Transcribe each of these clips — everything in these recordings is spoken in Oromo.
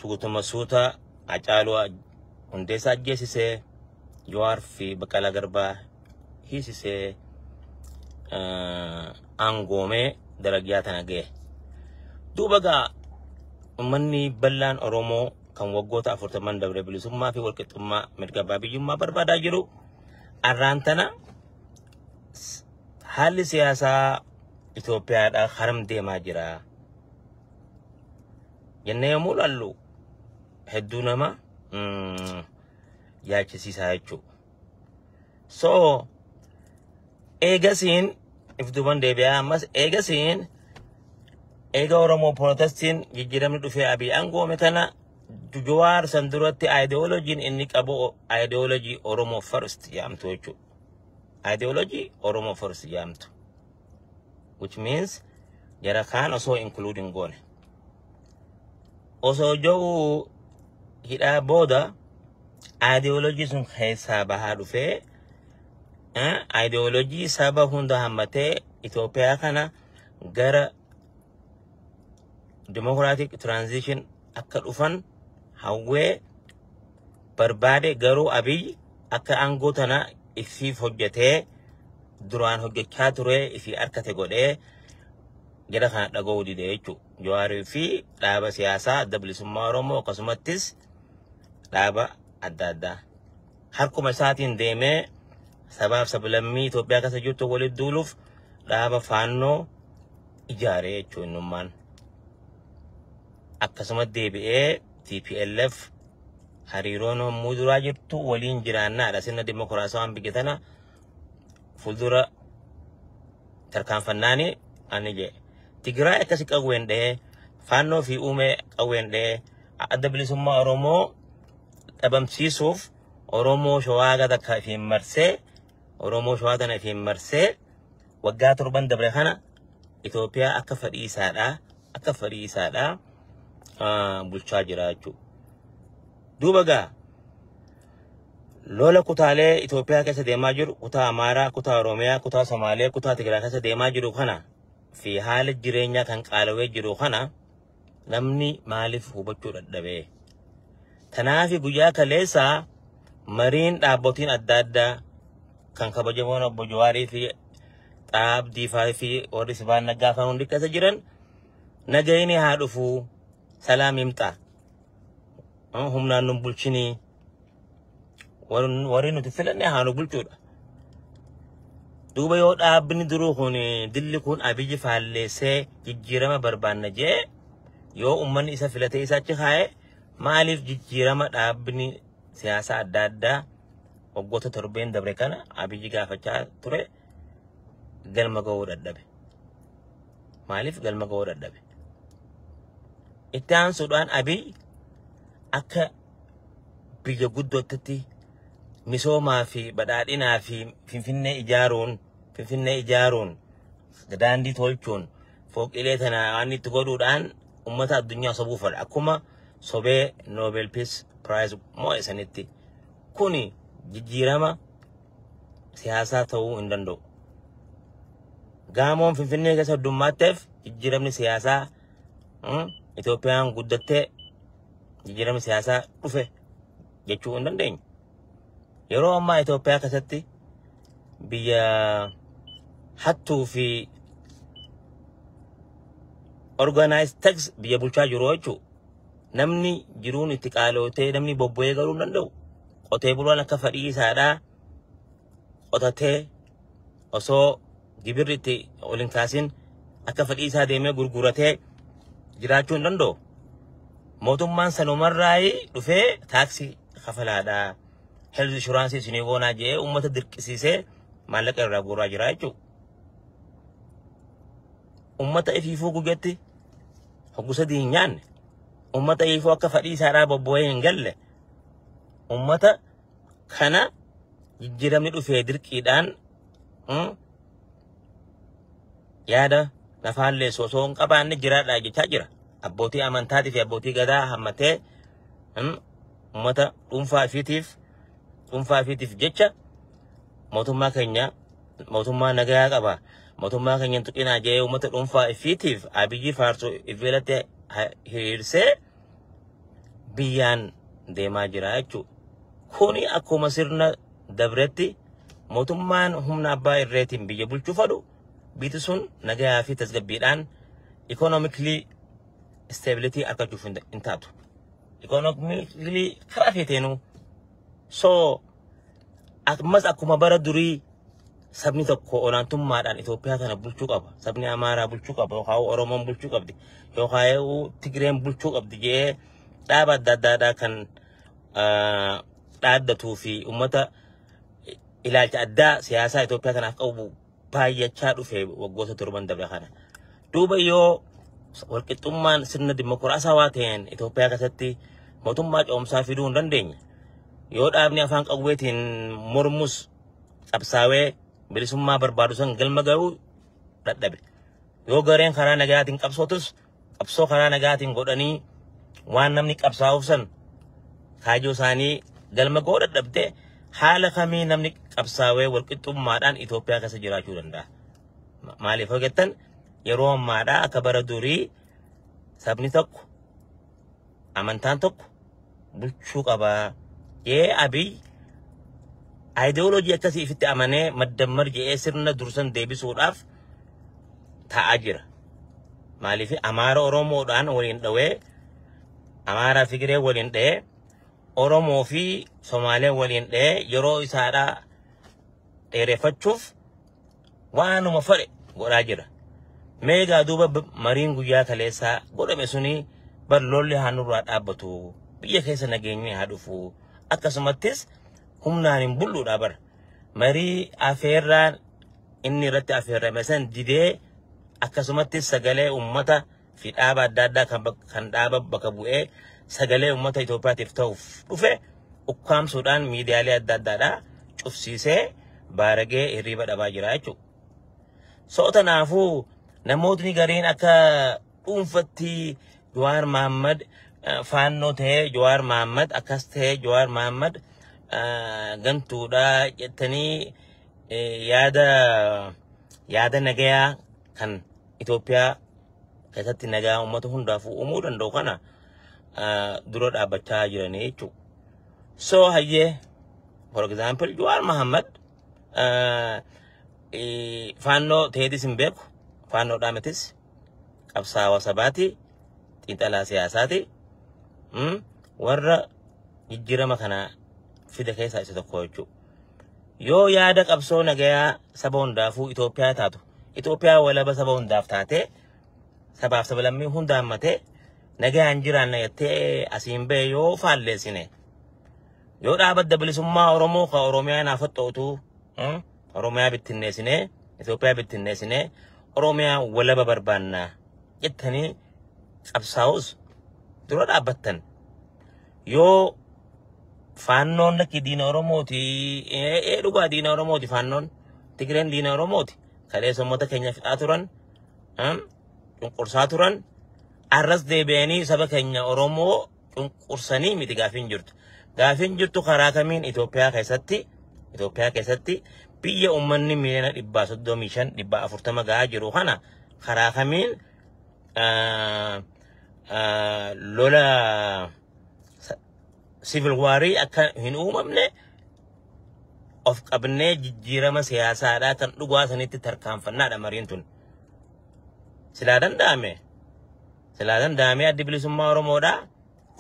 suutuma suuta Hacaaluu Hundeessaa ajjeesisee Jawaar fi Baqqalaa Garbaa hiisisee aangoomee daragiyaa tana ga'e. Duuba gaa ummanni bal'aan Oromoo kan waggoota 40 dabre bilisummaa fi walqixxummaa mirga abbaa biyyummaa barbaadaa jiru arraan tana haalli siyaasaa Itoophiyaadhaa haram deemaa jira jennee yommuu ilaallu hedduu nama yaachisiisaa jechuudha. So eegasiin if duban deebi'aa ammas eegasiin eega Oromoo protestiin jijjiiramni dhufee Abiy aangoome kana Jawaar san duratti ideologiin inni qabu ideology Oromoo first yaamtu jechuudha. Ideology Oromoo first yaamtu, which means jara kaan osoo including goone osoo jiru hidhaa booda ideology sun keessaa bahaa dhufee ideology saba hunda hammatee Itoophiyaa kana gara democratic transition akka dhufan hawwee barbaade. Garuu Abiy akka aangoo tana ifiif hojjetee duraan hojjechaa ture ifi harkate godhee jara kana dhaga'uu dide jechuudha. Jawaarii fi dhaaba siyaasaa adda bilisummaa Oromoo akkasumattis dhaaba adda addaa harkuma isaatiin deemee sabaaf sablammii Itoophiyaa keessa jirtu walitti duuluuf dhaaba faannoo ijaaree jechuudha. Innummaan akkasuma deebi'ee TPLF hariiroon hommuu duraa jirtu waliin jiraannaadha. Sirna dimokiraasawaan biyya tana fuuldura tarkaanfannaani ani jee Tigraay akkasi qawween dhee faannoo fi uumee qawween dhee adda bilisummaa Oromoo dhabamsiisuuf Oromoo shawaa gata ifiin marsee Oromoo shawaa tana ifiin marsee waggaa 7 dabre kana Itoophiyaa akka fedhii isaadhaa bulchaa jira jechuudha. Duuba gaa lola kutaalee Itoophiyaa keessa deemaa jiru kutaa Amaaraa, kutaa Oromiyaa, kutaa Somaalee, kutaa Tigraay keessa deemaa jiru kana fi haala jireenyaa kan qaalawee jiru kana namni maaliif hubachuu dadhabee? Tanaafi guyyaa kaleessaa mariin dhaabbotiin adda addaa kan kabajamoon obbo Jawaarii fi Abdiifaa fi warri Sibaan Naggaa kan hundi keessa jiran nagayni haa dhufu, salaam himxa, humnaan nun bulchinii, warri nuti filanne haa nu bulchuudha. Duuba yoo dhaabni duruu kun dilli kun Abiyyi faalleessee jijjiirama barbaanna jee yoo ummanni isa filatee isa achi kaa'e maaliif jijjiirama dhaabni siyaasaa adda addaa waggoota 7 dabre kana Abiyyi gaafachaa ture galma ga'uu dadhabe? Maaliif galma ga'uu dadhabe? Itti aansuudhaan Abiy akka biyya guddootti misoomaa fi badhaadhinaa fi Finfinnee ijaaruun daandii tolchuun fooqilee tana waan itti godhuudhaan ummata addunyaa sobuuf fedha. Akkuma sobee Nobel Peace Prize mo'e sanitti kuni jijjiirama siyaasaa ta'uu hin danda'u. Gaamoon Finfinnee keessa heddummaatteef jijjiiramni siyaasaa Itoophiyaan guddattee jijjiiramni siyaasaa dhufe jechuu hin dandeenyu. Yeroo ammaa Itoophiyaa keessatti biyya hattuu fi organized tax biyya bulchaa jiru jechuudha. Namni jiruun itti qaalootee namni bobbo'ee galuu hin danda'u. Qotee bulaan akka fedhii isaadhaa qotatee osoo gibirri itti ol hin kaasin akka fedhii isaa deemee gurguratee jiraachuu hin danda'u. Mootummaan sanumarraa dhufee taaksii kafalaadhaa, health insurance isinii goonaa jee uummata dirqisiisee maallaqa irraa guuraa jira jechuudha. Uummata ifiifuu gugetti hoggusa hin nyaanne, uummata ifiifuu akka fedhii isaadhaa bobbo'ee hin galle, uummata kana jijjiiramni dhufee dirqiidhaan yaada lafaalleessu osoo hin qabaanne jiraadhaa jechaa jira. Abbootii amantaatii fi abbootii gadaa hammatee uummata dhuunfaa ifiitiif jecha mootummaa nagayaa qaba. Mootummaa keenya tuqinaa jee uummata dhuunfaa ifiitiif Abiyyi faarsoo ifiilatti hiriirsee biyyaan deemaa jira jechuudha. Kuni akkuma sirna dabretti mootummaan humna abbaa irreetiin biyya bulchuu fedhu biyyi sun nagaa fi tasgabbiidhaan economically stability argachuuf hin taatu. Economically karaa feeteenu so akmas akkuma bara durii sabni tokko olaantummaadhaan Itoophiyaa kana bulchuu qaba. Sabni Amaaraa bulchuu qaba yookaan Oromoon bulchuu qabdi yookaan Tigreen bulchuu qabdi jee dhaaba adda addaadhaa kan dhaaddatuu fi uummata ilaalcha addaa siyaasaa Itoophiyaa kanaaf qabu baay'achaa dhufe waggoota torban dabre kana. Duuba yoo walqixxummaan sirna dimokiraasawaa ta'een Itoophiyaa keessatti mootummaa ce'umsaa fiduu hin dandeenye. Yoo dhaabni afaan qawweetiin mormus qabsaawee bilisummaa barbaadu san galma ga'uu dadhabe. Yoo gareen karaa nagaatiin qabsootus qabsoo karaa nagaatiin godhanii waan namni qabsaa'uuf san kaayoo isaanii galma ga'uu dadhabde haala kamii namni qabsaawee walqixxummaadhaan Itoophiyaa keessa jiraachuu danda'a. Maaliif hojjettan yeroo ammaadhaa akka bara durii sabni tokko amantaan tokko bulchuu qabaa. Yee Abiy ideoloojii akkasii ifitti amanee maddammar jedhee sirna dursan deebisuudhaaf ta'aa jira. Maaliif Amaara Oromoodhaan waliin dhawee Amaaraa fi Tigree waliin dha'ee Oromoo fi Somaalee waliin dha'ee yeroo isaadhaa dheereffachuuf waanuma fedhe godhaa jira. Meegaa duuba mariin guyyaa kaleessaa godhame suni bar lolli haanurraa dhaabbatu biyya keessa nageenyi haa dhufu akkasumattis humnaan hin bulluudha bara. Marii afeerraan inni irratti afeerrame san didee akkasumattis sagalee uummata fi dhaaba adda addaa kan dhaaba bakka bu'ee sagalee uummata Itoophiyaatiif ta'uuf dhufe ukkaamsuudhaan miidiyaalee adda addaadhaa cufsiisee baaragee hirriba dhabaa jira jechuudha. So'otanaafuu namootni gariin akka dhuunfatti Jawaar Mohaammed faannoo ta'ee Jawaar Mohaammed akkas ta'ee Jawaar Mohaammed gantuudha jettanii yaada nagayaa kan Itoophiyaa keessatti nagaa uummata hundaafuu uumuu danda'u kana dura dhaabbachaa jiranii jechuudha. So hayyee for example Jawaar Mohaammed faannoo ta'eetis hin beeku faannoodhaa mitis qabsaawaa sabaati xiinxalaa siyaasaati warra jijjiirama kana fida keessaa isa tokko jechuudha. Yoo yaada qabsoo nagayaa saba hundaafuu Itoophiyaa taatu Itoophiyaa walaba saba hundaaf taatee sabaaf sablammii hunda hammatee nagayaan jiraanna jettee asiin bee yoo faalleessine yoo dhaabadda bilisummaa Oromoo ka Oromiyaa naaf haxxootu Oromiyaa bittinneessine Itoophiyaa bittinneessine Oromiyaa walaba barbaanna jettanii qabsaa'us dura dhaabbattan yoo faannoon lakki diina Oromooti dhugaa diina Oromooti faannoon Tigreen diina Oromooti kaleessa uummata keenya fixaa turan cunqursaa turan arras deebi'anii saba keenya Oromoo cunqursanii miti gaafiin jirtu karaa kamiin Itoophiyaa keessatti biyya uummanni miliyoona 135,440 gahaa jiru kana karaa kamiin lola civil warii akka hin uumamne of qabnee jijjiirama siyaasaadhaa kan dhugaa sanitti tarkaanfannaadha mariin tun. Silaa danda'ame addi bilisummaa Oromoodhaa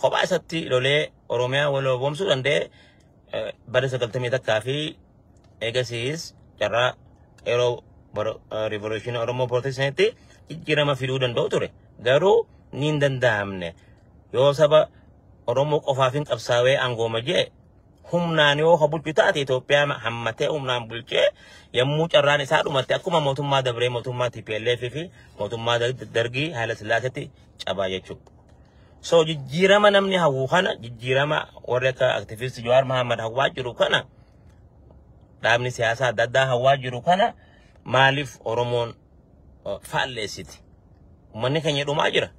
kophaa isatti lolee Oromiyaa waloomsuu danda'e bara 91 fi eegasiis carraa yeroo revolution Oromoo protestanitti jijjiirama fiduu danda'u ture. Garuu ni hin danda'amne yoo saba Oromoo qofaaf hin qabsaawee aangooma jee humnaan yoo bulchu taate Itoophiyaa hammatee humnaan bulchee yommuu carraan isaa dhumatte akkuma mootummaa dabree mootummaa TPLF fi mootummaa Dargii Haayile Sillaaseetti cabaa jechuudha. So jijjiirama namni hawwu kana jijjiirama warri akka aktivisti Jawaar Mohaammed hawwaa jiru kana dhaabni siyaasaa adda addaa hawwaa jiru kana maaliif Oromoon faalleessiti? Uummanni keenya dhumaa jira.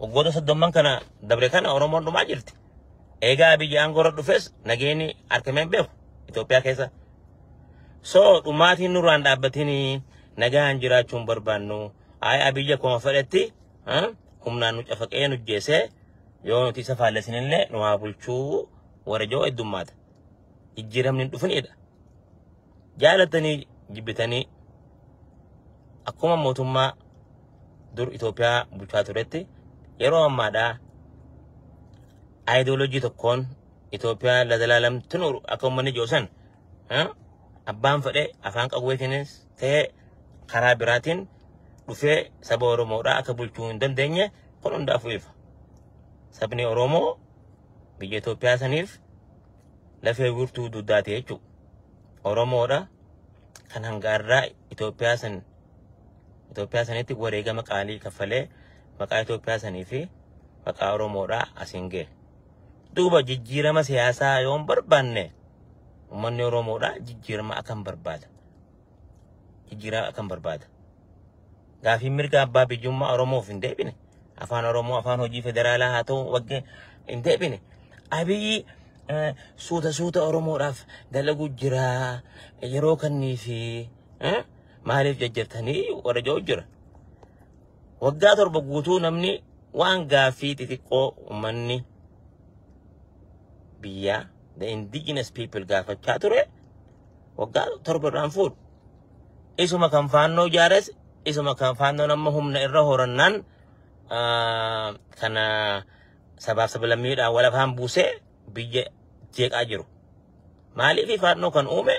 Waggoota 30 kana dabre kana Oromoon dhumaa jirti. Egaa biyya aangoo dhufes nageenyi argameen beeku Itoophiyaa keessa. So dhumaatiin nurraan dhaabbatiin nagaan jiraachuun barbaannu biyya kuma fedhetti humnaan nu cafaqee nu jeesee yoo nuti isa faallesinillee nu haa bulchuu warra joo heddummaata. Jijjiiramni hin dhufinidha. Jaalatanii jibbitanii akkuma mootummaa dur Itoophiyaa bulchaa turetti yeroo ammaadhaa ideoloojii tokkoon Itoophiyaa ladalaalam tunuru akka uummanni joosan abbaan fedhe afaan qawweetiinis ta'ee karaa biraatiin dhufee saba Oromoodhaa akka bulchuu hin dandeenye kun hundaafuu ifa. Sabni Oromoo biyya Itoophiyaa saniif lafee guutuu duddaate jechuudha. Oromoodha kan hangaarraa Itoophiyaa sanitti wareegama qaalii kaffalee maqaa Itoophiyaa sanii fi maqaa Oromoodhaa asiin ga'e. Duuba jijjiirama siyaasaa yoon barbaanne uummanni Oromoodhaa jijjiirama akkam barbaada. Jijjiirama akkam barbaada. Gaafiin mirga abbaa biyyummaa Oromoof hin deebine. Afaan Oromoo afaan hojii federaalaa haa ta'u waggaa hin deebine. Abiyyi suuta Oromoodhaaf dalaguu jira yeroo kannii fi maaliif jajjartanii warra joo jira. Waggaa 7 guutuu namni waan gaafii xixiqqoo uummanni biyyaa the indigenous people gaafachaa ture waggaa 7 irraan fuudhu. Isuma kan faannoo ijaares isuma kan faannoo nama humna irra horannaan kana sabaaf sablammiidhaan wal afaan buusee biyya jeeqaa jiru. Maaliif faannoo kan uume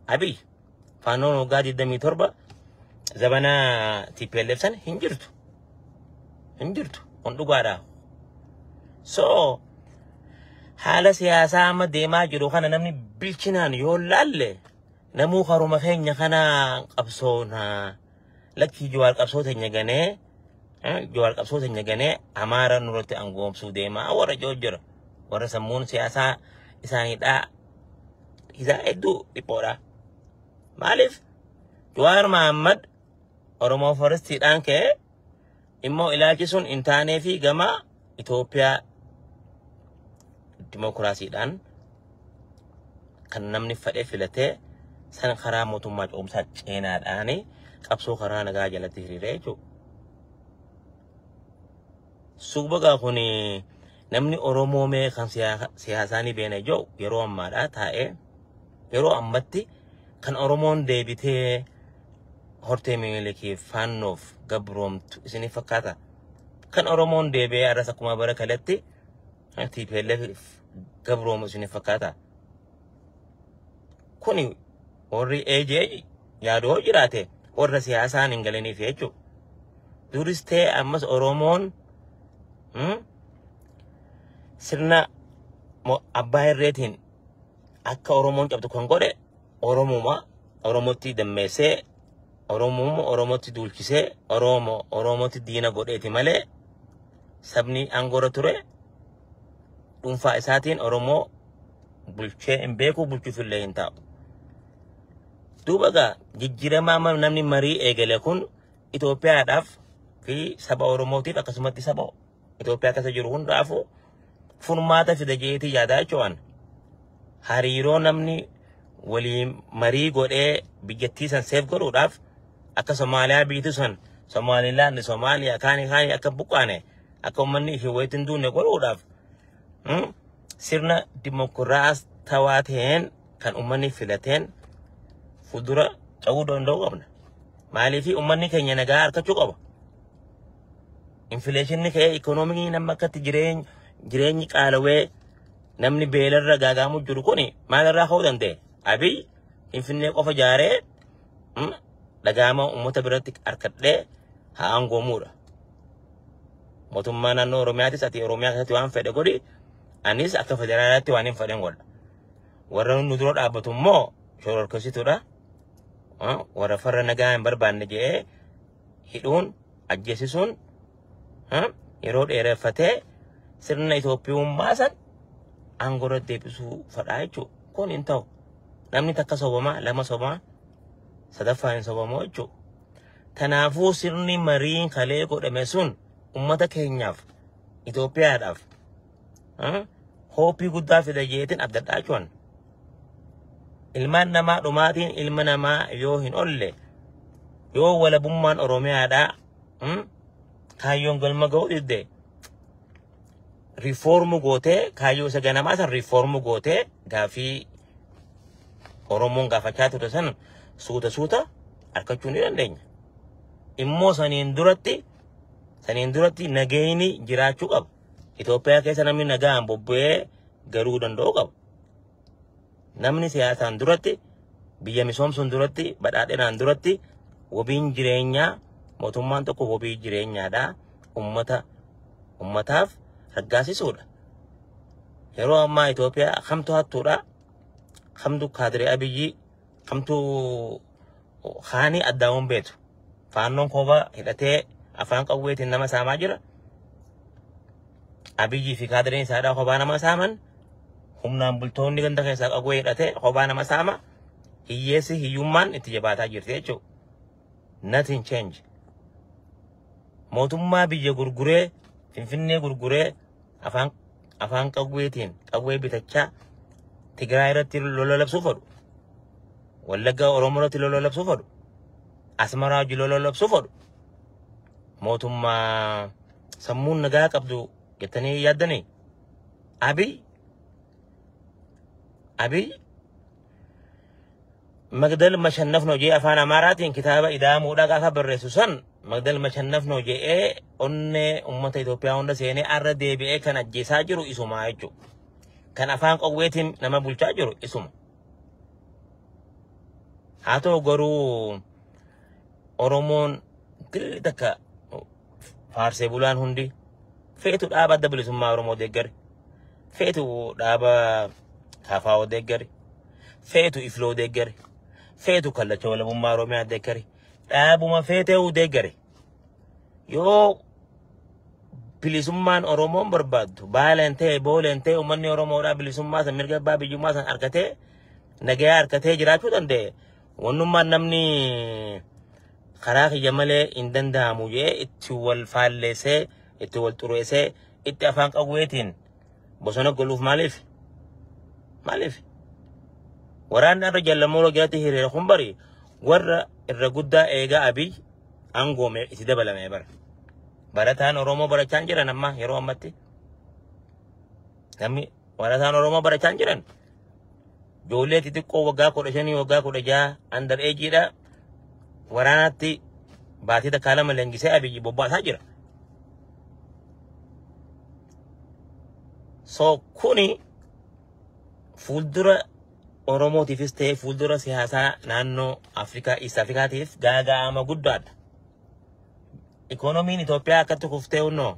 Abiy faannoon waggaa 27 zabana TPLF san hin jirtu. Kun dhugaadha. So haala siyaasaa amma deemaa jiru kana namni bilchinaan yoo laalle namuu haruma keenya kana qabsoona lakki Jawaar qabsoo teenya ganee Amaara nurratti angoomsuu deemaa warra joo jira. Warra sammuun siyaasaa isaaniidhaa isaa hedduu dhiphoodha. Maaliif Jawaar Mohaammed Oromoo Foristiidhaan ka'e immoo ilaalchi sun hin taanee fi gama Itoophiyaa dimokiraasiidhaan kan namni fedhe filatee san karaa mootummaa coomsaa ceenaadhaan qabsoo karaa nagaa jalatti hiriiree jechuudha. Suubagaa kun namni Oromoo mee kan siyaasaanii beena jiru yeroo ammaadhaa taa'ee yeroo ammatti kan Oromoon deebitee hortee Minilikii faannoof gabroomtu isiniif fakkaata. Kan Oromoon deebi'ee arras akkuma bara kaletti TPLF gabroomu isiniif fakkaata. Kuni warri AJ yaadoo jiraate warra siyaasaan hin galiniif jechuudha. Duris ta'e ammas Oromoon sirna abbaa irreetiin akka Oromoon cabdu kan godhe Oromootti dammeessee Oromootti duulchisee Oromootti diina godheeti malee sabni aangoorra ture dhuunfaa isaatiin Oromoo bulchee hin beeku bulchuufillee hin taa'u. Duuba gaa jijjiiramaa namni marii eegale kun Itoophiyaadhaaf fi saba Oromootiif akkasumatti saba Itoophiyaa keessa jiru hundaafuu furmaata fida jeetii yaadaa jechuun hariiroo namni waliin marii godhee biyyattii san seef godhuudhaaf akka Somaaliyaa biitu san Somaliland Somaaliyaa kaanii akka buqqaane akka uummanni fi wayitiin duune godhuudhaaf sirna dimokiraatawaa ta'een kan uummanni filateen fuuldura cawuu danda'u qabna. Maaliif uummanni keenya nagaa harkachuu qaba. Infleeshinni ka'ee ikoonoomii nama akkatti jireenyi qaalawee namni beelarra gaagaamu jiru kuni maalirraa ka'uu danda'e? Abiy Finfinnee qofa jaaree dhagaama uummata biratti harkadhee haa aangoomuudha. Mootummaa naannoo Oromiyaattis ati Oromiyaa keessatti waan fedhe godhi anis akka federaalaatti waan hin fedhen godha. Warra nu dura dhaabbatu immoo shororkeessituudha. Warra farra nagaa hin barbaanne jedhee hidhuun ajjeesisuun yeroo dheereffatee sirna Itoophiyummaa san aangoorra deebisuu fedhaa jechuudha. Kun hin ta'u. Namni takka sobamaa lama sobamaa sadaffaa hin sobamoo jechuudha. Kanaafuu sirni mariin kalee godhame sun ummata keenyaaf Itoophiyaadhaaf hoopii guddaa fida jeetiin abdadhaa jechuun. Ilmaan namaa dhumaatiin ilma namaa yoo hin olle yoo walabummaan Oromiyaadhaa kaayyoon galma ga'uu didde reformu gootee kaayyoo isa ganamaa san reformu gootee gaafii Oromoon gaafachaa ture san suuta harkachuu ni dandeenya. Immoo saniin duratti nageenyi jiraachuu qaba. Itoophiyaa keessa namni nagaan bobba'ee garuu danda'u qaba. Namni siyaasaan duratti, biyya misoomsuun duratti, badhaadhinaan duratti wabiin jireenyaa mootummaan tokko wabii jireenyaadhaa ummataaf raggaasisuudha. Yeroo ammaa Itoophiyaa kamtu hattuudha, kamtu kaadiree Abiyyi, kamtu haanii addaa'uun beetu. Faannoon koobaa hidhatee afaan qawweetiin nama saamaa jira. Abiyyi fi kaadireen isaadhaa kophaa nama saaman. Humnaan bultoonni ganda keessaa qawwee hidhatee kophaa nama saama. Hiyyeessi hiyyummaan itti jabaataa jirti jechuudha. Nothing change. Mootummaa biyya gurguree, Finfinnee gurguree afaan qawweetiin qawwee bitachaa Tigraay irratti lola labsuu fedhu. Wallaggaa Oromoo irratti lola labsuu fedhu. Asmaraa hojii lola labsuu fedhu. Mootummaa sammuun nagaa qabdu jettanii yaaddanii. Abiy Magdal mashannafnoo jee afaan Amaaraatiin kitaaba idaamuudha gaafa barreessu san Magdal mashannafnoo jee onnee ummata Itoophiyaa hunda seenee arra deebi'ee kan ajjeesaa jiru isuma jechuudha. Kan afaan qawweetiin nama bulchaa jiru isuma. Haa ta'u garuu Oromoon dirri takka faarsee bulaan hundi feetu dhaaba adda bilisummaa Oromoo deeggare, feetu dhaaba Kaafaa deeggare, feetu Ifloo deeggare, feetu kallacha walabummaa Oromiyaa deeggare, dhaabuma feetee deeggare. Yoo bilisummaan Oromoon barbaaddu baaleen ta'e booleen ta'e uummanni Oromoodhaa bilisummaa san mirga abbaa biyyummaa san argatee nagayaa argatee jiraachuu danda'e. Wannummaan namni karaa kiyya malee hin danda'amu jee itti wal faalleessee, itti wal xureessee, itti afaan qawweetiin bosona goluuf maaliif? Waraanni irra jallamoo jalatti hiriira kun bari warra irra guddaa eegaa Abiy aangoome itti dabalamee bara. Barataan Oromoo barachaa jiran amma yeroo ammatti. Namni barataan Oromoo barachaa jiran. Ijoollee xixiqqoo waggaa 15 waggaa 16 under ageedha. Waraanatti baatii takkaa lama leenjisee Abiy bobbaasaa jira. So kuni fuuldura Oromootiifis ta'e fuuldura siyaasaa naannoo Afrikaa East Afrikaatiif gaaga'ama guddaadha. Ikoonomiin Itoophiyaa akkatti kuftee hunnoo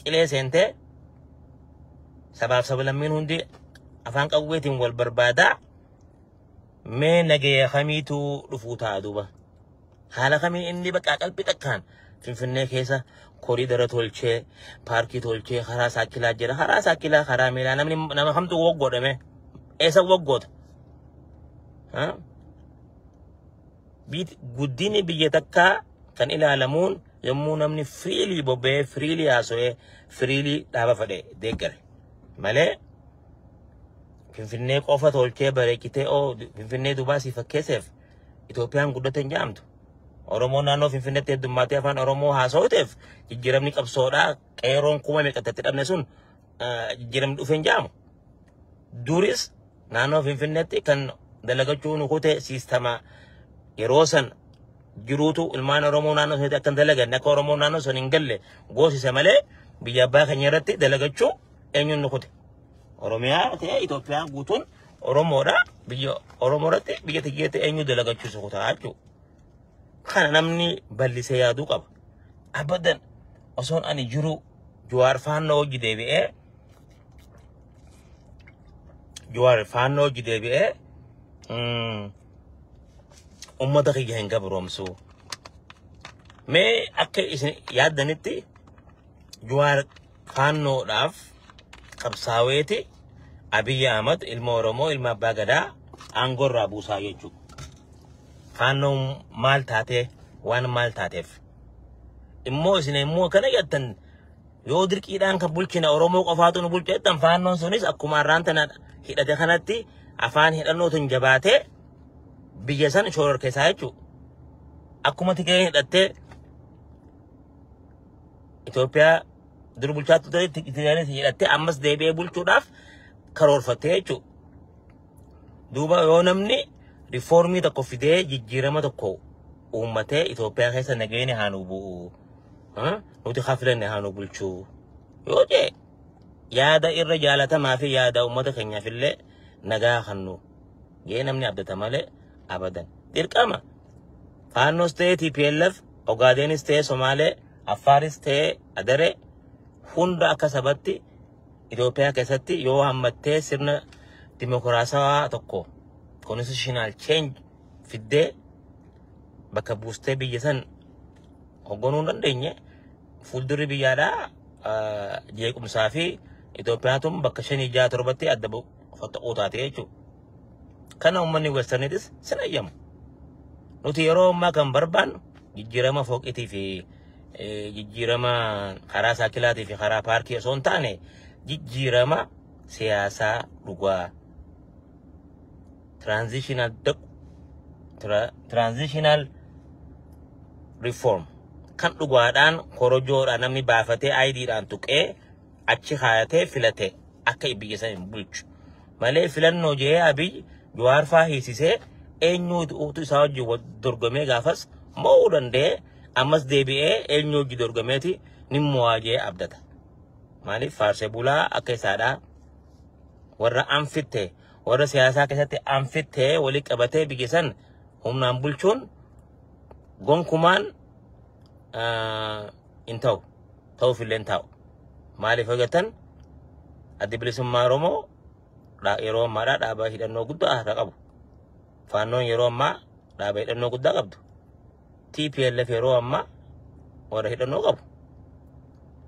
qilee seentee sabaaf sablammiin hundi afaan qawweetiin wal barbaadaa mee nagaya kamiitu dhufuu ta'a duuba. Haala kamiin inni bakka qalbii takkaan Finfinnee keessa koriidara tolchee, paarkii tolchee, karaa saakilaa jira. Karaa saakilaa, karaa miilaa nama kamtu waggoodhame. Eessa waggoota? Guddinni biyya takkaa kan ilaalamuun yommuu namni firiilii bobba'ee, firiilii haasa'ee, firiilii dhaaba fedhe deeggare. Malee Finfinnee qofa tolchee bareechitee Finfinnee Duubaa si fakkeesseef Itoophiyaan guddate hin jaamtu. Oromoo naannoo Finfinneetti heddummaatee afaan Oromoo haasa'uuteef jijjiiramni qabsoodhaa qeeroon kuma meeqatti dhabne sun jijjiiramni dhufee hin jaamu. Duris naannoo Finfinneetti kan dalagachuu nu kute siistama yeroo san jiruutu ilmaan Oromoo naannoo sanatti akka dalaganne akka Oromoo naannoo san hin galle goosise malee biyya abbaa keenya irratti dalagachuu eenyuun nu kute. Oromiyaa ta'e Itoophiyaan guutuun Oromoodha. Biyya Oromoo irratti biyya tiyyeetti eenyu dalagachuu su kutaa jechuudha. Kana namni ballisee yaaduu qaba. Abadan osoon ani jiru Jawaar faannoo hojii deebi'ee ummata kiyya hin gabroomsu. Mee akka isin yaaddanitti Jawaar faannoodhaaf qabsaa'eeti Abiy Ahmad ilma Oromoo ilma Abbaa Gadaa aangorraa buusaa jechuudha. Faannoon maal taatee waan maal taateef. Immoo isin immoo kana jettan yoo dirqiidhaan kan bulchina Oromoo qofaatu nu bulcheettan faannoon sunis akkuma arraan tana hidhate kanatti afaan hidhannootiin jabaatee biyya san shororkeessaa jechuudha. Akkuma Tigreen hidhattee Itoophiyaa dur bulchaatu ta'e tigraanis hidhattee ammas deebi'ee bulchuudhaaf karoorfattee jechuudha. Duuba yoo namni riifoormii tokko fidee jijjiirama tokko uummatee Itoophiyaa keessa nageenya haanuu bu'u. Nuti hafilanne haanuu bulchuu. Yoo ta'e yaada irra jaalatamaa fi yaada uummata keenyaaf illee nagaa hannu. Gee namni abdata malee abadan. Dirqama. Faannoos ta'e TPLF, Ogaadenis ta'e Somaalee, Affaaris ta'e Adaree hunda akka sabatti Itoophiyaa keessatti yoo hammattee sirna dimokiraasawaa tokko constitutional change fiddee bakka buustee biyya san hogganuu hin dandeenye fuuldurri biyyaadhaa jeequmsaa fi Itoophiyaatun bakka 5-6-7tti adda ta'uu taate jechuudha. Kana uummanni westerniitis sin ayyamu. Nuti yeroo ammaa kan barbaannu jijjiirama fooqiitii fi jijjiirama karaa saakilaatii fi karaa paarkii osoo hin taane jijjiirama siyaasaa dhugaa. Transitional reform kan dhugaadhaan korojoodhaan namni baafatee ID'dhaan tuqee achi kaayatee filate akka biyya san hin bulchu malee filannoo jee Abiy Jawaar faa hiisisee eenyuutu isaa wajjin dorgomee gaafas mo'uu danda'e ammas deebi'ee eenyu wajjin dorgomeeti ni mo'aa jee abdata. Maaliif faarsee bulaa akka isaadhaa warra anfitte warra siyaasaa keessatti anfitte walii qabatee biyya san humnaan bulchuun gonkumaan in ta'uuf illee ta'u. Maaliif hojjetan addi bilisummaa Oromoo yeroo ammaadhaa dhaabaa hidhannoo guddaa qabu. Faannoon yeroo ammaa dhaabaa hidhannoo guddaa qabdu. TPLF yeroo ammaa warra hidhannoo qabu.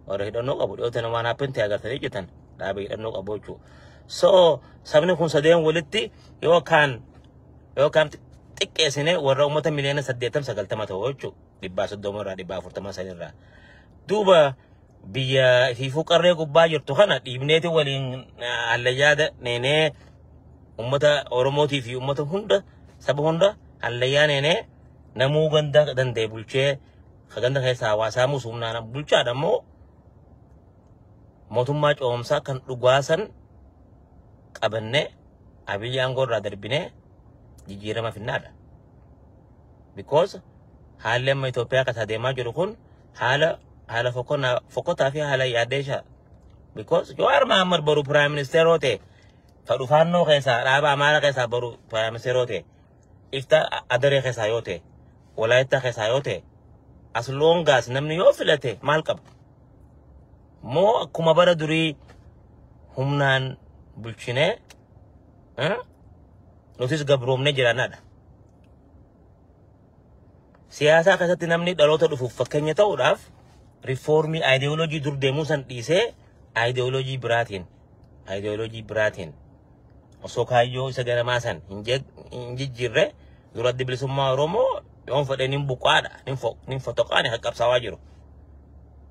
Warra hidhannoo qabu dhiyootaan waan happentti agartanii jettan dhaabaa hidhannoo qabu jechuudha. So sabni kun sadeen walitti yookaan xiqqeessine warra uummata miliyoona 80-90 ta'u jechuudha. 130 irraa 140 irraa. Duuba biyya hiifuu qarree gubbaa jirtu kana dhiibneeti waliin hallayyaa neenee ummata Oromootii fi ummata hunda saba hunda hallayyaa neenee namuu ganda danda'e bulchee ganda keessaa hawaasaa musuumnaan bulchaadha immoo mootummaa coomsaa kan dhugaasan qabannee Abiy aangoo irraa darbinee jijjiirama finnaadha. Because haalli amma Itoophiyaa keessa deemaa jiru kun haala fokotaa fi haala yaaddeesha. Because Jawaar Mohaammed boru Prime Minister ta'e fadhufaannoo keessaa dhaaba Amaaraa keessaa boru Prime Minister ta'e ifta Adaree keessaa yoo ta'e Walaayittaa keessaa yoo ta'e as long as namni yoo filate maal qaba? Moo akkuma bara durii humnaan bulchinee nutis gabroomnee jiraannaadha. Siyaasaa keessatti namni dhaloota dhufuuf fakkeenya ta'uudhaaf riifoormii aayideoloojii dur deemuu san dhiisee aayideoloojii biraatiin osoo kaayyoo isa ganamaa san hin jijjiirre dura addi bilisummaa Oromoo yoon fedhe nin buqaadha nin fotoqaani haqqabsaawaa jiru.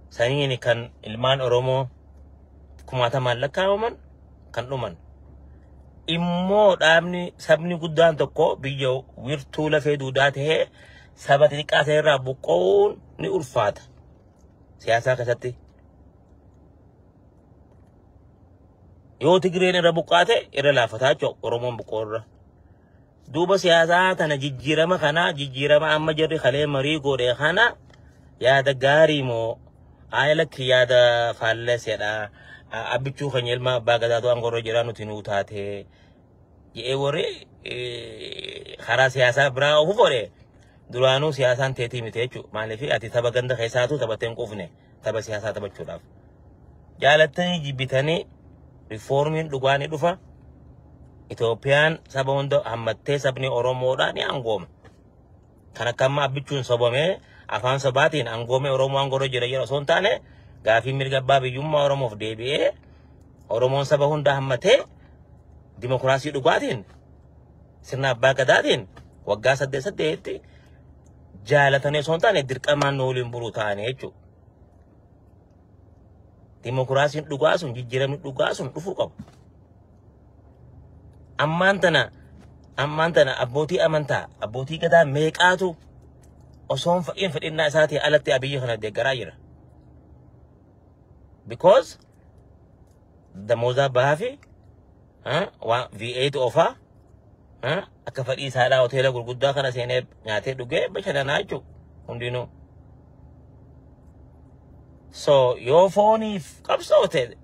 Saniin kan ilmaan Oromoo kumaatamaan lakkaa'aman kan dhuman. Immoo dhaabni sabni guddaan tokko biyya wirtuu lafee duudaa ta'ee saba xixiqqaa ta'e irraa buqqa'uun ni ulfaata. Siyaasaa keessatti yoo Tigreen irra buqqaate irra laafataa jechuudha Oromoon buqqa'urra. Duuba siyaasaa tana jijjiirama amma jirri kalee marii godhee kana yaada gaarii moo lakki yaada faalleessedha. Abbichuu keenya ilma abbaa gadaatu aangorra jira nuti nuu taate jedhee warri karaa siyaasaa biraa ofu godhe duraanuu siyaasaan teetii miti jechuudha. Maaliif ati tapha ganda keessaatu taphattee hin qufne tapha siyaasaa taphachuudhaaf. Jaalattanii jibbitanii riifoormiin dhugaa ni dhufa. Itoophiyaan saba hunda hammattee sabni Oromoodhaa ni angooma. Kan akka amma abbichuun sobamee afaan sobaatiin angoomee Oromoo aangorra jira osoo hin taane gaafii mirga abbaa biyyummaa Oromoof deebi'ee Oromoon saba hunda hammatee dimokiraasii dhugaatiin sirna abbaa gadaatiin waggaa 8 jaalatanii osoo hin taane dirqamaan nu waliin buluu ta'anii jechuudha. Dimokiraasiin dhugaa sun jijjiiramni dhugaa sun dhufuu qabu. Ammaan tana abbootii amantaa abbootii gadaa meeqaatu osoo hin fedhinnaa isaatii alatti Abiyyi kana deeggaraa jira. because the moza bahafi wa V8 ofa akka fadhii isaadhaa hoteela gurguddaa kana seenee nyaatee dhugee bashannanaa jechuudha hundinuu. So yoo fooniif qabsoote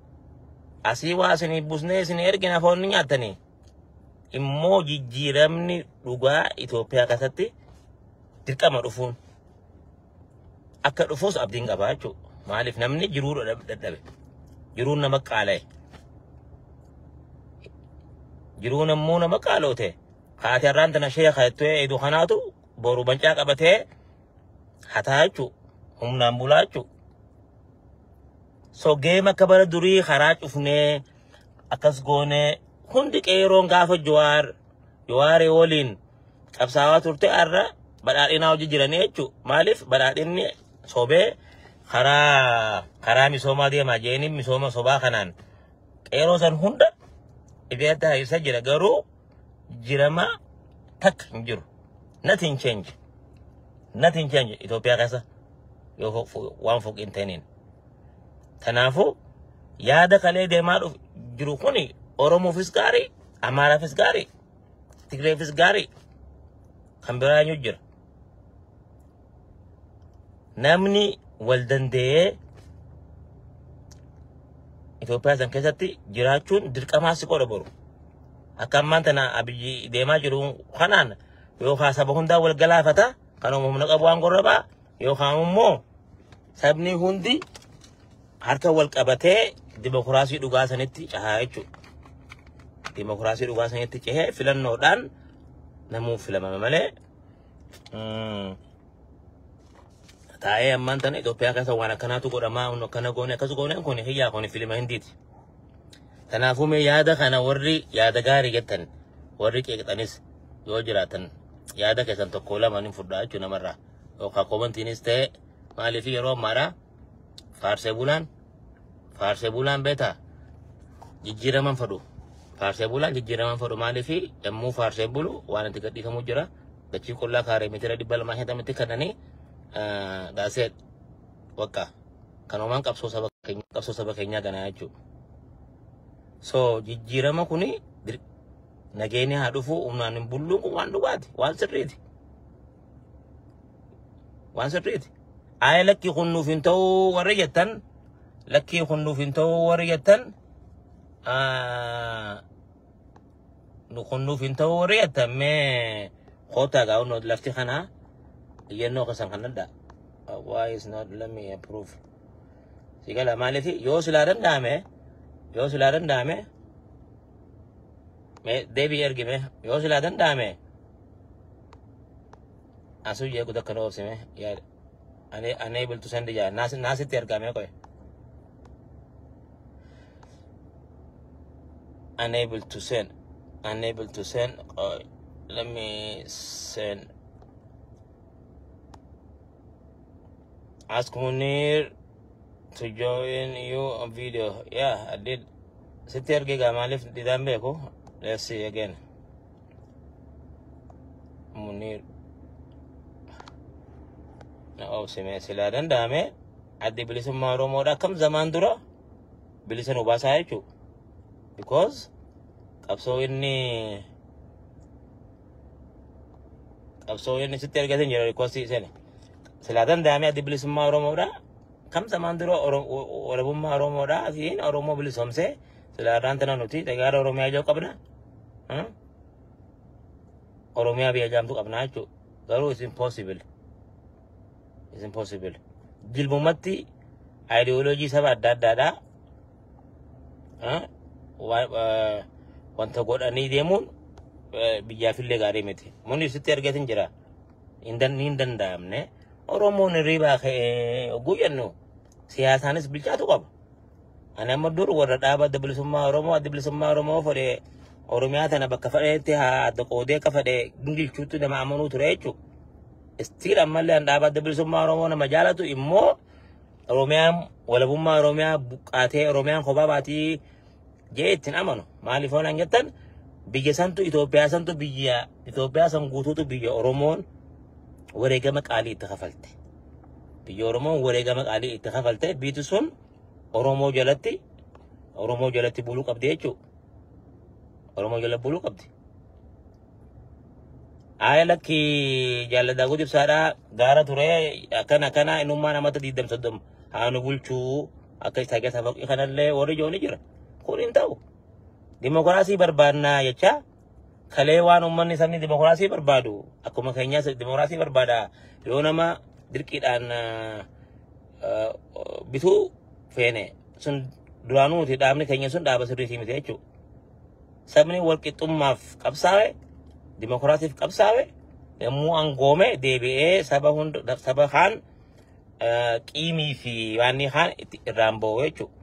asii waa isinii busnee isinii ergina foonni nyaatanii immoo jijjiiramni dhugaa Itoophiyaa keessatti dirqama dhufuun akka dhufuus abdiin qabaa jechuudha. Maaliif namni jiruu dadhabe jiruun nama qaala'e jiruun ammoo nama qaaloote haati har'aan tana sheekha jettee edu kanaatu boru bancaa qabatee hataa jechuudha humnaan bulaa jechuudha. So geema akka bara durii karaa cufnee akkas goonee hundi qeeroon gaafa Jawaaree waliin qabsaawaa turte har'a badhaadhinaa hojii jiranii jechuudha. Maaliif badhaadhinni sobee karaa misoomaa deemaa jeeniin misooma sobaa kanaan qeeroo san hunda ibeetta haysa jira garuu jirama takka hin jiru. Nothing change Itoophiyaa keessa yoo waan foqiin ta'iniin. Tanaafu yaada kalee deemaa jiru kuni Oromoofis gaarii, Amaaraafis gaarii, Tigreefis gaarii kan biraan jira. Namni wal danda'ee Itoophiyaa san keessatti jiraachuun dirqamaa si godha boru. Akka ammaan tana Abiyyi deemaa jiru kanaan yookaan saba hundaa wal galaafata kan humna qabu waan gorrabaa yookaan immoo sabni hundi harka wal qabatee dimokiraasii dhugaa sanitti cahaa jechuudha. Dimokiraasii dhugaa sanitti cehee filannoodhaan namuu filamame malee taa'ee ammaan tana Itoophiyaa keessa waan akkanaatu godhamaa hundi akkana goone akkas goone kun hiyyaa kun filima hindiiti. Kanaafuu mee yaada kana warri yaada gaarii jettan warri qeeqxanis yoo jiraatan yaada keessan tokko lama ni fudhaa jechuudha namarraa yookaan komantiinis ta'e maaliif yeroo ammaadhaa Faarsee bulaan beeta jijjiiraman fadhu. Faarsee bulaan jijjiiraman fadhu maaliif yommuu faarsee bulu waan itti gadhiifamuu jira. Dachii qullaa kaaree meetira 250 kannanii daasee wakka kanumaan qabsoo saba keenyaa ganaa jechuudha. So jijjiirama kuni nageenya haa dhufu humnaan hin bulluun kun waan dhugaati waan sirriiti. Aye lakkii kunnuuf hin ta'uu warri jettan kunnuuf hin ta'uu warri jettan mee hoota gaa'u lafti kanaa iyyannoo keessan kan adda. Why is not let me approve? Sigala maaliif yoo silaa danda'ame mee deebii ergime yoo silaa danda'ame asuu jeequ takka noo obsime yaada. Unable to send ya nasitti ergame koy unable to send let me send ask Munir to join you on video. Yeah, I did. Sitti ergiga malif didan beko. Let's see again. Munir oh sime sila dandame addi bilisummaa Oromoodha kam zaman dura bilisa nu baasaa jechuudha. Because qabsoo inni sitti ergatin jira request sene sila dandame addi bilisummaa Oromoodha kam zaman dura Oromummaa Oromoodha asiin Oromoo bilisomsee sila raantana nuti dagaara Oromiyaa joo qabna Oromiyaa biyya jaamtu qabna jechuudha. Garuu is impossible. Jilbumatti ideology saba adda addaadha. Wanta godhanii deemuun biyyaafillee gaarii miti. Muni sitti ergatin jira. Hin danda'amne. Oromoon hirribaa ka'ee guyyannu siyaasaanis bilchaatu qaba. Ani amma dur warra dhaaba adda bilisummaa Oromoo fedhee Oromiyaa tana bakka fedheetti haa adda qoodee akka fedhee gingilchuutti nama amanuu ture jechuudha. Still ammallee dhaaba adda bilisummaa Oromoo nama jaalatu immoo Oromiyaan walabummaa Oromiyaa buqqaatee Oromiyaan kophaa baatii jee ittiin amanu. Maaliif waan jettan biyya santu Itoophiyaa san guutuutu biyya Oromoon wareegama qaalii itti kafalte. Biyya Oromoon wareegama qaalii itti kafalte biitu sun Oromoo jalatti buluu qabdi jechuudha. Oromoo jalatti buluu qabdi. Lakki jaalladaa gudibsaadhaa gaara ture akkana innummaa namatti diidam soddom haanu bulchuu akka isaa keessa faqii kanallee warri jooni jira. Kun hin ta'u. Dimokiraasii barbaannaa jecha kalee waan uummanni sabni dimokiraasii barbaadu akkuma keenyaas dimokiraasii barbaada yoo nama dirqiidhaan bituu feene sun duraanuuti dhaabni keenya sun dhaaba sirriitii miti jechuudha. Sabni walqixxummaaf qabsaa'e dimokiraasiif qabsaa'e yommuu angoome deebi'ee saba kaan qiimii fi waanni kaan irraan ba'u jechuudha.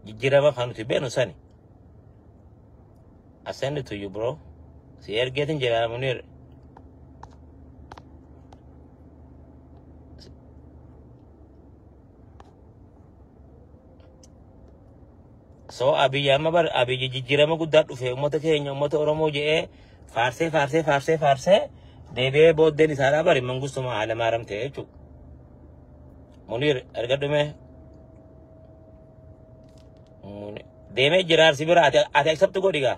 Jijjiirama kan nuti beenu sani. I send it to you, bro. Si ergeetin jedha Munir. So Abiy jijjiirama guddaa dhufe uummata keenya uummata Oromoo jedhee faarsee deebi'ee booddeen isaadhaa bari mangustuma haala maaramte jechuudha. Munir ergadhume deemee jiraarsi bira ati accept godhigaa.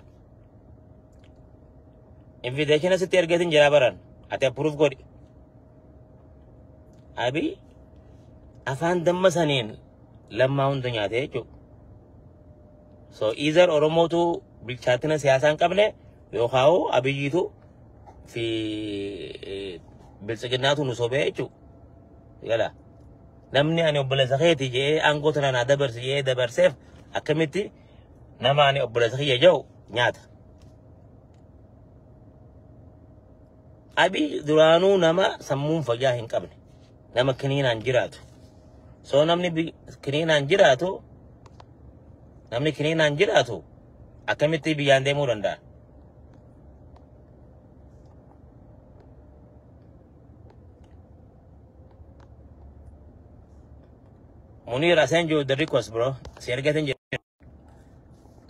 Invitation asitti ergeetin jira baran ati approve godhi. Abiy afaan damma saniin lammaa hunda nyaate jechuudha. So either Oromootu bilchaatina siyaasaa hin qabne yookaan Abiyyiitu fi bilchiginnaatu nu sobee jechuudha. Yala namni ani obboleessa keeti jedhee aangoo tana naa dabarsi jedhee dabarseef akkamitti nama ani obboleessa kiyya jedhu nyaata. Abiy duraanuu nama sammuun fayyaa hin qabne nama kiniinaan jiraatu. So namni kiniinaan jiraatu akkamitti biyyaan deemuu danda'a? Munir, I send you the request, bro. Si ergeetin jedhe.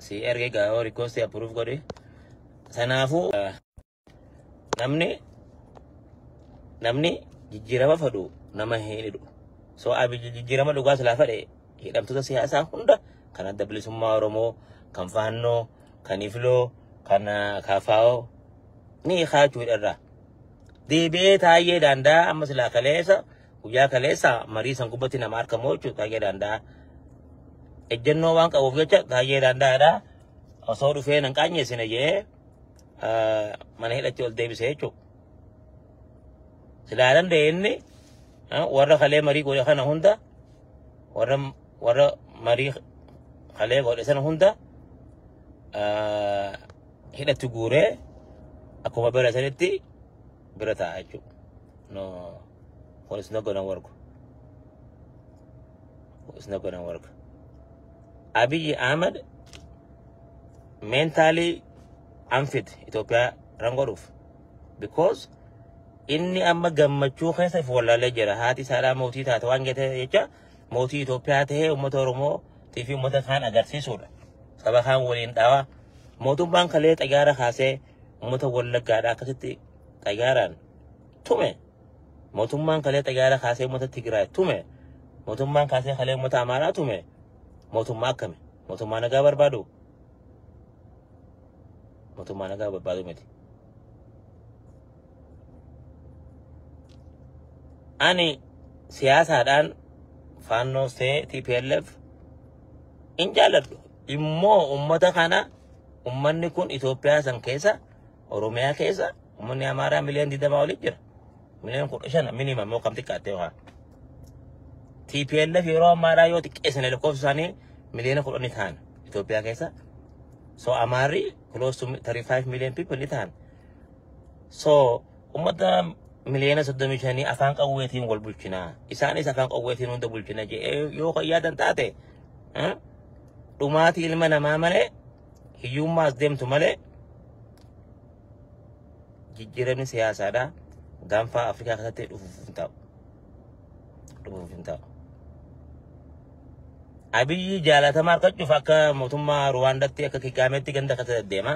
Si erge gaa'oo request approve godhi. Sanaafuu namni jijjiirama fedhu nama hin hidhu. So Abiy jijjiirama dhugaa silaa fedhe hidhamtoota siyaasaa hunda kan adda bilisummaa Oromoo, kan Faannoo, kan Ifloo, kan Kaafaa'oo ni kaachuu hidharraa. Deebi'ee Taayyee Danda'a amma silaa kaleessa guyyaa kaleessa marii san gubbatti nama argamu jechuudha. Taayyee Danda'a ejjennoo waan qabuuf jecha Taayyee Danda'aadha osoo dhufee nan qaanyeessine jedhee mana hidhatti ol deebisee jechuudha. Silaa danda'e inni warra kalee marii godhe kana hunda warra marii kalee godhe sana hunda hidhatti guuree akkuma bira sanitti bira taa'a jechuudha. No, it's not gonna work. It's not gonna work. Abiy Ahmed mentally unfit Ethiopia rangoruuf because inni amma gammachuu keessa if wallaalee jira. Haati isaadhaa mootii taate waan gate jecha mootii Itoophiyaa ta'ee uummata Oromoo fi uummata kaan agarsiisuudha. Saba kaan waliin dhaawaa. Mootummaan kalee xayyaara kaasee uummata Wallaggaadhaa akkasitti xayyaaraan tume. Mootummaan kalee xayyaara kaasee uummata Tigraay tume. Mootummaan kaasee kalee uummata Amaaraa tume. Mootummaa akkami? Mootummaa nagaa barbaadu? Mootummaa nagaa barbaadu miti. Ani siyaasaadhaan Faannoo ta'ee TPLF in jaalladhu. Immoo uummata kana uummanni kun Itoophiyaa san keessa Oromiyaa keessa uummanni Amaaraa miliyoona 20 olii jira. Miliyoona 15 minimum yoo kam xiqqaatte waa. TPLF yeroo Amaaraa yoo xiqqeessine lakkoofsa isaanii miliyoona 10 ta'an Itoophiyaa keessa. So Amaarri close to 35 million people ni ta'an. So uummata miliyoona 35 afaan qawweetiin wal bulchinaa. Isaanis afaan qawweetiin hunda bulchina jedhee yoo yaadan taate dhumaatii ilma namaa malee hiyyummaas deemtu malee jijjiiramni siyaasaadhaa gaanfa Afrikaa keessatti dhufuuf hin ta'u. Abiy jaalatamaa argachuuf akka mootummaa Ruwaandatti akka Kigaameetti ganda keessa deddeema.